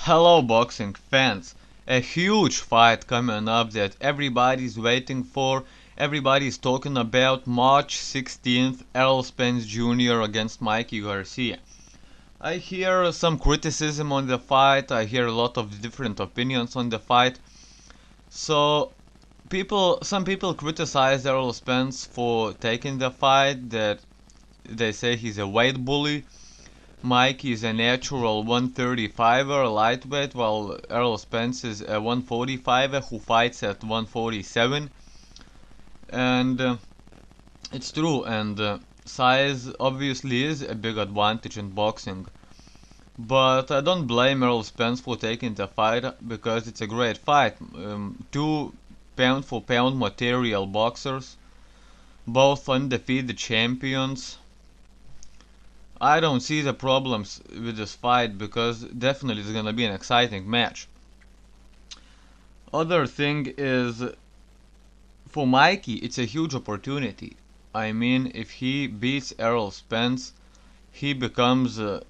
Hello boxing fans, a huge fight coming up that everybody's waiting for, everybody's talking about March 16th, Errol Spence Jr. against Mikey Garcia. I hear some criticism on the fight, I hear a lot of different opinions on the fight. So some people criticize Errol Spence for taking the fight, that they say he's a weight bully. Mike is a natural 135er lightweight, while Errol Spence is a 145er who fights at 147. And it's true, and size obviously is a big advantage in boxing. But I don't blame Errol Spence for taking the fight because it's a great fight. Two pound for pound material boxers, both undefeated champions. I don't see the problems with this fight because definitely it's gonna be an exciting match. Other thing is, for Mikey, it's a huge opportunity. I mean, if he beats Errol Spence, he becomes a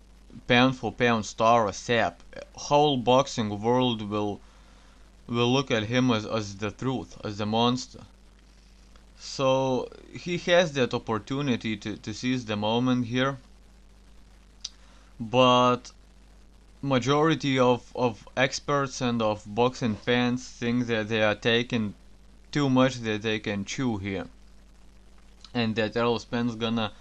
pound for pound star ASAP. Whole boxing world will look at him as the truth, as the monster. So he has that opportunity to seize the moment here. But majority of experts and of boxing fans think that they are taking too much that they can chew here, and that Errol Spence gonna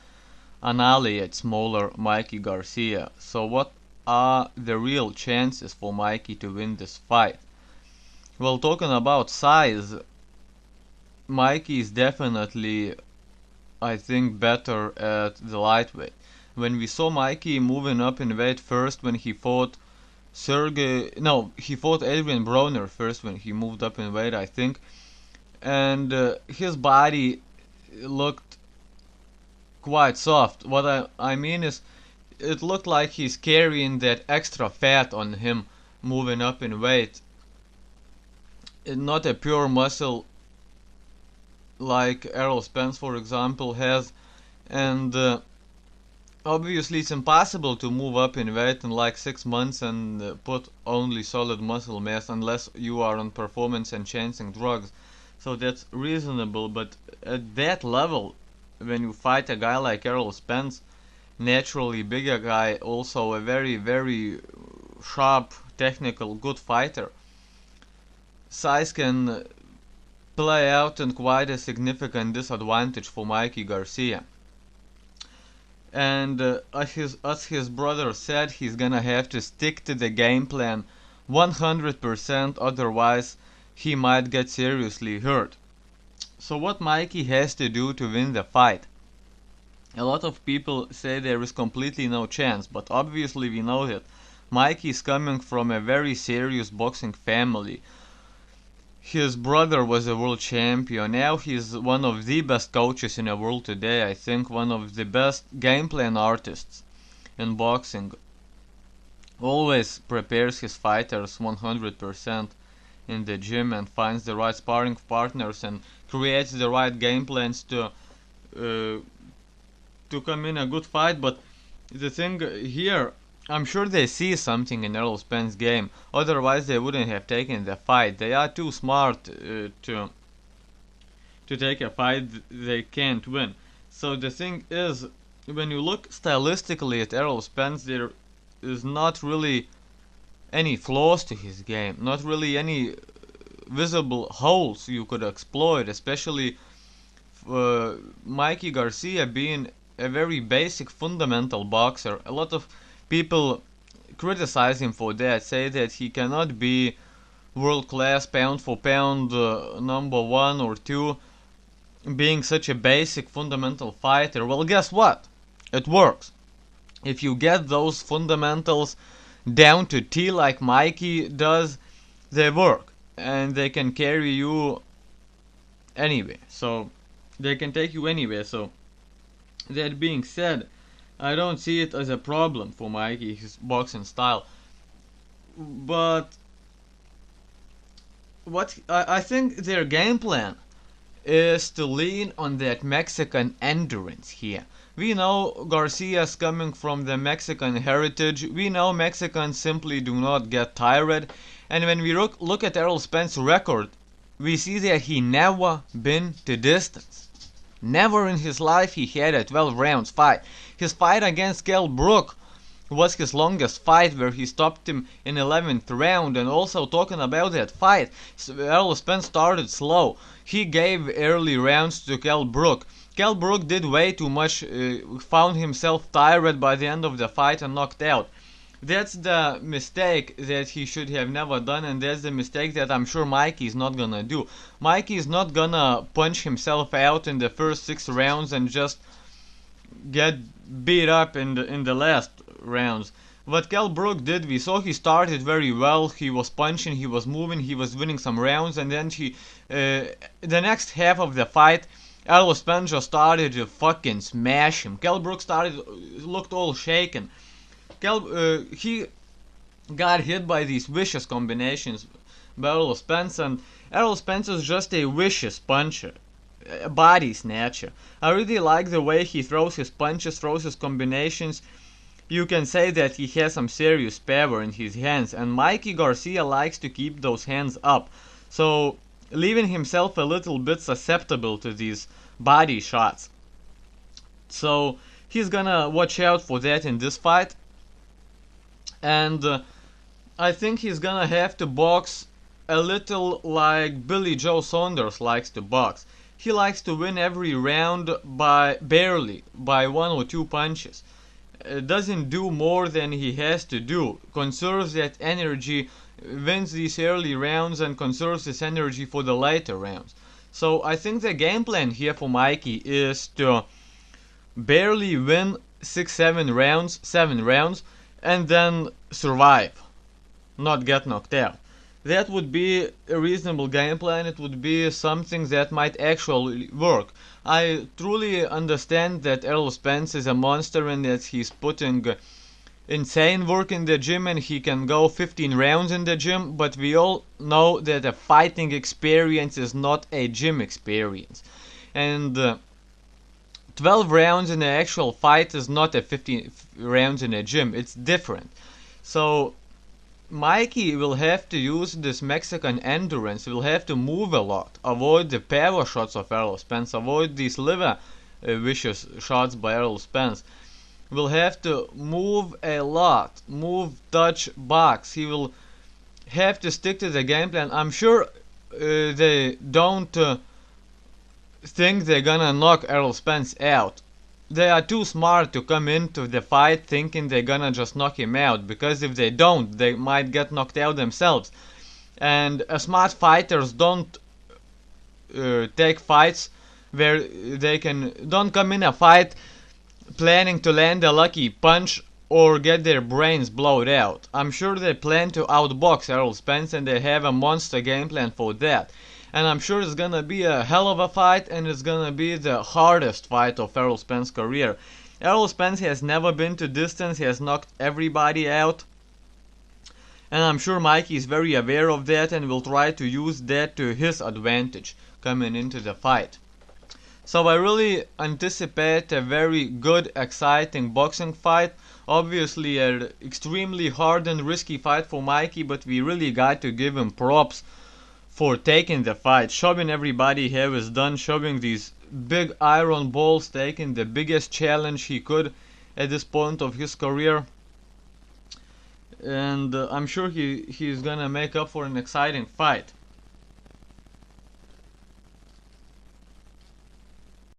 annihilate smaller Mikey Garcia. So what are the real chances for Mikey to win this fight? Well, talking about size, Mikey is definitely, I think, better at the lightweight. When we saw Mikey moving up in weight first when he fought he fought Adrian Broner first when he moved up in weight, I think, and his body looked quite soft. What I mean is, it looked like he's carrying that extra fat on him moving up in weight. Not a pure muscle like Errol Spence, for example, has, and obviously it's impossible to move up in weight in like 6 months and put only solid muscle mass unless you are on performance enhancing drugs. So that's reasonable, but at that level, when you fight a guy like Errol Spence, naturally bigger guy, also a very, very sharp, technical, good fighter, size can play out in quite a significant disadvantage for Mikey Garcia. And as his brother said, he's gonna have to stick to the game plan 100%, otherwise he might get seriously hurt. So what Mikey has to do to win the fight? A lot of people say there is completely no chance, but obviously we know that Mikey is coming from a very serious boxing family. His brother was a world champion. Now he's one of the best coaches in the world today. I think one of the best game plan artists in boxing. Always prepares his fighters 100% in the gym and finds the right sparring partners and creates the right game plans to come in a good fight. But the thing here, I'm sure they see something in Errol Spence's game, otherwise they wouldn't have taken the fight. They are too smart to take a fight they can't win. So the thing is, when you look stylistically at Errol Spence, there is not really any flaws to his game, not really any visible holes you could exploit, especially Mikey Garcia being a very basic fundamental boxer. A lot of people criticize him for that, say that he cannot be world class pound for pound number 1 or 2 being such a basic fundamental fighter. Well, guess what? It works. If you get those fundamentals down to T like Mikey does, they work and they can carry you anywhere. So they can take you anywhere. So that being said, I don't see it as a problem for Mikey, his boxing style. But what I think their game plan is to lean on that Mexican endurance here. We know Garcia's coming from the Mexican heritage. We know Mexicans simply do not get tired. And when we look at Errol Spence's record, we see that he never been to distance. Never in his life he had a 12 rounds fight. His fight against Kell Brook was his longest fight, where he stopped him in 11th round. And also talking about that fight, Errol Spence started slow. He gave early rounds to Kell Brook. Kell Brook did way too much, found himself tired by the end of the fight and knocked out. That's the mistake that he should have never done, and that's the mistake that I'm sure Mikey's not gonna do. Mikey's not gonna punch himself out in the first 6 rounds and just get beat up in the last rounds. What Kell Brook did, we saw he started very well. He was punching, he was moving, he was winning some rounds, and then the next half of the fight, Errol Spence just started to fucking smash him. Kell Brook looked all shaken. He got hit by these vicious combinations by Errol Spence, and Errol Spence is just a vicious puncher, a body snatcher. I really like the way he throws his punches, throws his combinations. You can say that he has some serious power in his hands, and Mikey Garcia likes to keep those hands up, so leaving himself a little bit susceptible to these body shots. So he's gonna watch out for that in this fight, and I think he's gonna have to box a little like Billy Joe Saunders likes to box. He likes to win every round by barely, by 1 or 2 punches. Doesn't do more than he has to do, conserves that energy, wins these early rounds and conserves this energy for the later rounds. So I think the game plan here for Mikey is to barely win 7 rounds, and then survive, not get knocked out. That would be a reasonable game plan. It would be something that might actually work. I truly understand that Errol Spence is a monster and that he's putting insane work in the gym and he can go 15 rounds in the gym, but we all know that a fighting experience is not a gym experience. And 12 rounds in an actual fight is not a 15 rounds in a gym. It's different. So Mikey will have to use this Mexican endurance. He will have to move a lot, avoid the power shots of Errol Spence, avoid these liver vicious shots by Errol Spence. Will have to move a lot, move, touch, box. He will have to stick to the game plan. I'm sure they don't think they're gonna knock Errol Spence out. They are too smart to come into the fight thinking they're gonna just knock him out, because if they don't, they might get knocked out themselves. And smart fighters don't take fights where they don't come in a fight planning to land a lucky punch or get their brains blown out. I'm sure they plan to outbox Errol Spence and they have a monster game plan for that. And I'm sure it's gonna be a hell of a fight, and it's gonna be the hardest fight of Errol Spence's career. Errol Spence has never been to distance, he has knocked everybody out. And I'm sure Mikey is very aware of that and will try to use that to his advantage coming into the fight. So I really anticipate a very good, exciting boxing fight. Obviously an extremely hard and risky fight for Mikey, but we really got to give him props for taking the fight, shoving everybody here is done, shoving these big iron balls, taking the biggest challenge he could at this point of his career. And I'm sure he's gonna make up for an exciting fight.